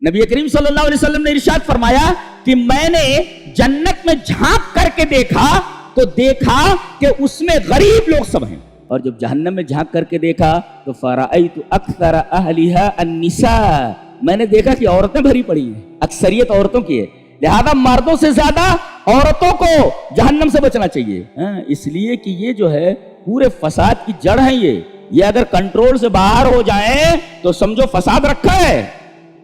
نبی کریم صلی اللہ علیہ وسلم نے ارشاد فرمایا کہ میں نے جنت میں جھانک کر کے دیکھا تو دیکھا کہ اس میں غریب لوگ سب ہیں، اور جب جہنم میں جھانک کر کے دیکھا تو فرأیت اکثر اہلھا النساء، میں نے دیکھا کہ عورتیں بھری پڑی ہیں، اکثریت عورتوں کی ہے، لہذا مردوں سے زیادہ عورتوں کو جہنم سے بچنا چاہیے، اس لیے کہ یہ جو ہے پورے فساد کی جڑ ہے، یہ اگر کنٹرول سے باہر ہو جائیں تو سمجھو فساد رکھا ہے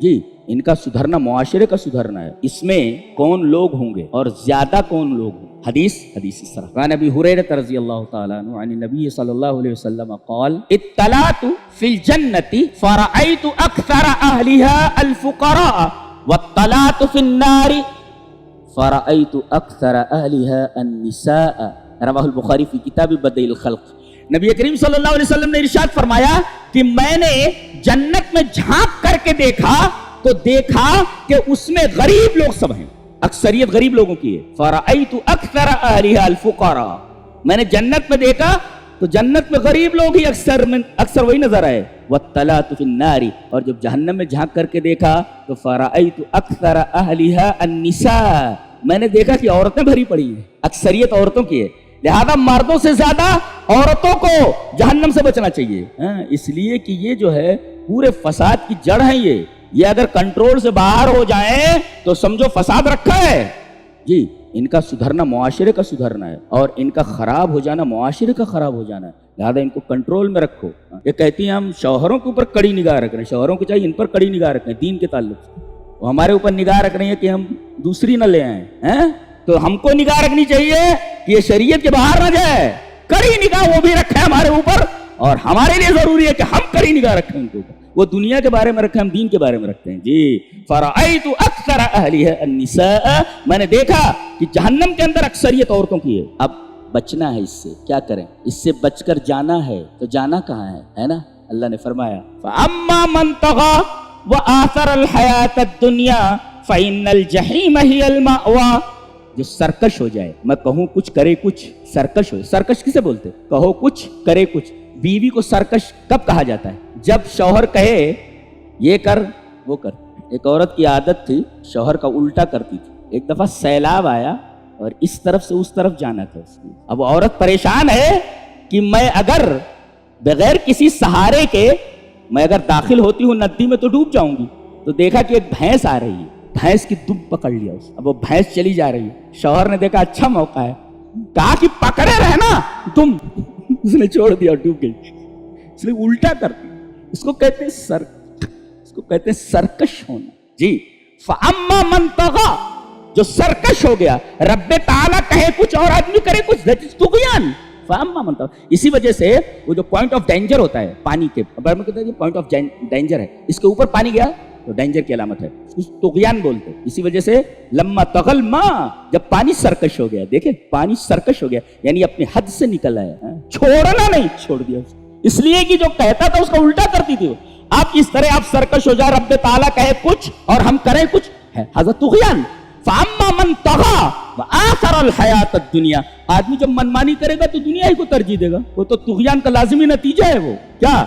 جی۔ ان کا سدھرنا معاشرے کا سدھرنا ہے، اس میں کون لوگ ہوں گے اور زیادہ کون لوگ ہوں گے۔ حدیث اس طرح عن ابی ہریرہ رضی اللہ تعالی عنہ عن النبی صلی اللہ علیہ وسلم قال اطلعت فی الجنة فرأیت اکثر اہلها الفقراء واطلعت فی النار فرأیت اکثر اہلها النساء، رواہ البخاری فی کتاب بدء الخلق۔ نبی کریم صلی اللہ علیہ وسلم نے ارشاد فرمایا کہ میں نے جنت میں جھانک کر کے دیکھا تو دیکھا کہ اس میں غریب لوگ سب ہیں، اکثریت غریب لوگوں کی ہے۔ فرأیت اکثر اہلھا الفقراء، میں نے جنت میں دیکھا تو جنت میں غریب لوگ ہی اکثر وہی نظر آئے۔ واطلعت فی النار، اور جب جہنم میں جھانک کر کے دیکھا تو فرأیت اکثر اہلھا النساء، میں نے دیکھا کہ عورتیں بھری پڑی ہیں، اکثریت عورتوں کی ہے، لہذا مردوں سے زیادہ عورتوں کو جہنم سے بچنا چاہیے، اس لیے کہ یہ جو ہے پورے فساد کی جڑ ہے، یہ اگر کنٹرول سے باہر ہو جائیں تو سمجھو فساد رکھا ہے جی۔ ان کا سدھرنا معاشرے کا سدھرنا ہے، اور ان کا خراب ہو جانا معاشرے کا خراب ہو جانا ہے، لہذا ان کو کنٹرول میں رکھو۔ یہ کہتی ہیں ہم شوہروں کے اوپر کڑی نگاہ رکھ رہے ہیں، شوہروں کو چاہیے ان پر کڑی نگاہ رکھیں دین کے تعلق سے، وہ ہمارے اوپر نگاہ رکھ رہے ہیں کہ ہم دوسری نہ لے آئیں، تو ہم کو نگاہ رکھنی چاہیے کہ یہ شریعت کے باہر نہ جائے، کڑی نگاہ وہ بھی رکھے ہمارے اوپر، اور ہمارے لیے ضروری ہے کہ ہم کڑی نگاہ رکھیں ان کے اوپر، وہ دنیا کے بارے میں رکھیں ہم دین کے بارے میں رکھتے ہیں جی۔ فرأیت اکثر اہلھا النساء، میں نے دیکھا کہ جہنم کے اندر اکثریت عورتوں کی ہے۔ اب بچنا ہے اس سے، کیا کریں؟ اس سے بچ کر جانا ہے، تو جانا کہاں ہے نا؟ اللہ نے فرمایا فَأَمَّا مَنْ طَغَى وَآثَرَ الْحَيَاةَ الدُّنْيَا فَإِنَّ الْجَحِيمَ هِيَ الْمَأْوَىٰ، جو سرکش ہو جائے، میں کہوں کچھ کرے کچھ، سرکش ہو، سرکش کسے بولتے؟ کہو کچھ کرے کچھ۔ بیوی کو سرکش کب کہا جاتا ہے؟ جب شوہر کہے یہ کر وہ کر۔ ایک عورت کی عادت تھی شوہر کا الٹا کرتی تھی، ایک دفعہ سیلاب آیا اور اس طرف سے اس طرف جانا تھا اس کی، اب عورت پریشان ہے کہ میں اگر بغیر کسی سہارے کے میں اگر داخل ہوتی ہوں ندی میں تو ڈوب جاؤں گی، تو دیکھا کہ ایک بھینس آ رہی ہے، بھینس کی دم پکڑ لیا اس، اب وہ بھینس چلی جا رہی ہے، شوہر نے دیکھا اچھا موقع ہے، کہا کہ پکڑے رہنا تم، اس نے چھوڑ دیا اور ڈوب گئی، اس لیے الٹا کرتی، اس کو کہتے ہیں اس کو کہتے ہیں سرکش ہونا جی۔ فَأَمَّا مَنْ طَغَى، جو سرکش ہو گیا، رب تعالیٰ کہے کچھ اور آدمی کرے کچھ، دیٹ از طغیان۔ فَأَمَّا مَنْ طَغَى، اسی وجہ سے وہ جو پوائنٹ آف ڈینجر ہوتا ہے پانی کے، میں کہتا ہوں پوائنٹ آف ڈینجر ہے، اس کے اوپر پانی گیا تو ڈینجر کی علامت ہے، اس کو طغیان بولتے ہیں۔ اسی وجہ سے لما طغى الماء، جب پانی سرکش ہو گیا، دیکھیں پانی سرکش ہو گیا یعنی اپنی حد سے نکل آیا، چھوڑنا نہیں، چھوڑ دیا اس لیے کہ جو کہتا تھا اس کا الٹا کرتی تھی وہ۔ آپ اس طرح آپ سرکش ہو جائے، رب تعالیٰ کہے کچھ اور ہم کریں کچھ، ہے حضرت طغیان۔ فَأَمَّا مَنْ طَغَى وَآثَرَ الْحَيَاةَ الدُّنْيَا، آدمی جب منمانی کرے گا تو دنیا ہی کو ترجیح دے گا، وہ تو طغیان کا لازمی نتیجہ ہے، وہ کیا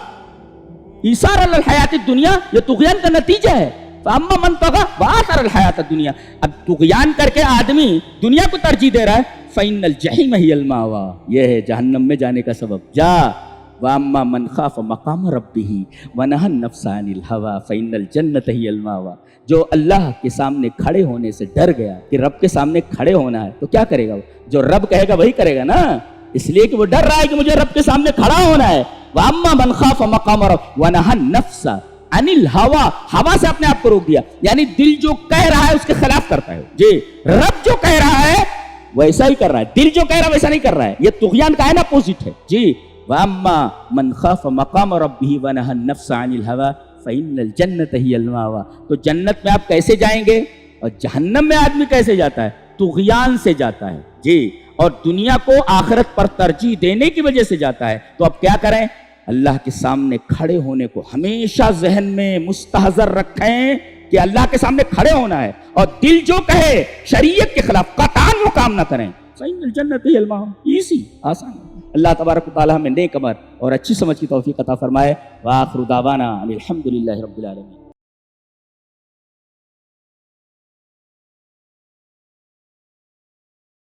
ایثار الحیات الدنیا، یہ طغیان کا نتیجہ ہے۔ فَأَمَّا مَنْ طَغَى وَآثَرَ الْحَيَاةَ الدُّنْيَا، اب طغیان کر کے آدمی دنیا کو ترجیح دے رہا ہے، فَإِنَّ الْجَحِيمَ هِيَ الْمَأْوَىٰ، یہ ہے جہنم میں جانے کا سبب، جا۔ وَأَمَّا مَنْ خَافَ مَقَامَ رَبِّهِ وَنَهَى النَّفْسَ عَنِ الْهَوَىٰ فَإِنَّ الْجَنَّةَ هِيَ الْمَأْوَىٰ، جو اللہ کے سامنے کھڑے ہونے سے ڈر گیا کہ رب کے سامنے کھڑے ہونا ہے تو کیا کرے گا؟ وہ جو رب کہے گا وہی کرے گا نا، اس لیے کہ وہ ڈر رہا ہے کہ مجھے رب کے سامنے کھڑا ہونا ہے۔ وَأَمَّا مَنْ خَافَ مَقَامَ رَبِّهِ وَنَهَى النَّفْسَ عَنِ الْهَوَىٰ، ہوا سے اپنے آپ کو روک دیا، یعنی دل جو کہہ رہا ہے اس کے خلاف کرتا ہے جی، رب جو کہہ رہا ہے ویسا ہی کر رہا ہے، دل جو کہہ رہا ہے ویسا نہیں کر رہا ہے، یہ طغیان کا ہے نا، اپوزٹ ہے جی۔ وَأَمَّا مَنْ خَافَ مَقَامَ رَبِّهِ وَنَهَى النَّفْسَ عَنِ الْهَوَىٰ فَإِنَّ الْجَنَّةَ هِيَ الْمَأْوَىٰ، تو جنت میں آپ کیسے جائیں گے اور جہنم میں آدمی کیسے جاتا ہے؟ طغیان سے جاتا ہے جی، اور دنیا کو آخرت پر ترجیح دینے کی وجہ سے جاتا ہے۔ تو اب کیا کریں؟ اللہ کے سامنے کھڑے ہونے کو ہمیشہ ذہن میں مستحضر رکھیں کہ اللہ کے سامنے کھڑے ہونا ہے، اور دل جو کہے شریعت کے خلاف قطعاً وہ کام نہ کریں۔ فَإِنَّ الْجَنَّةَ هِيَ الْمَأْوَىٰ، ایزی، آسان۔ اللہ تبارک و تعالیٰ ہمیں نیک عمل اور اچھی سمجھ کی توفیق عطا فرمائے۔ وآخر دعوانا الحمد للہ رب العالمین۔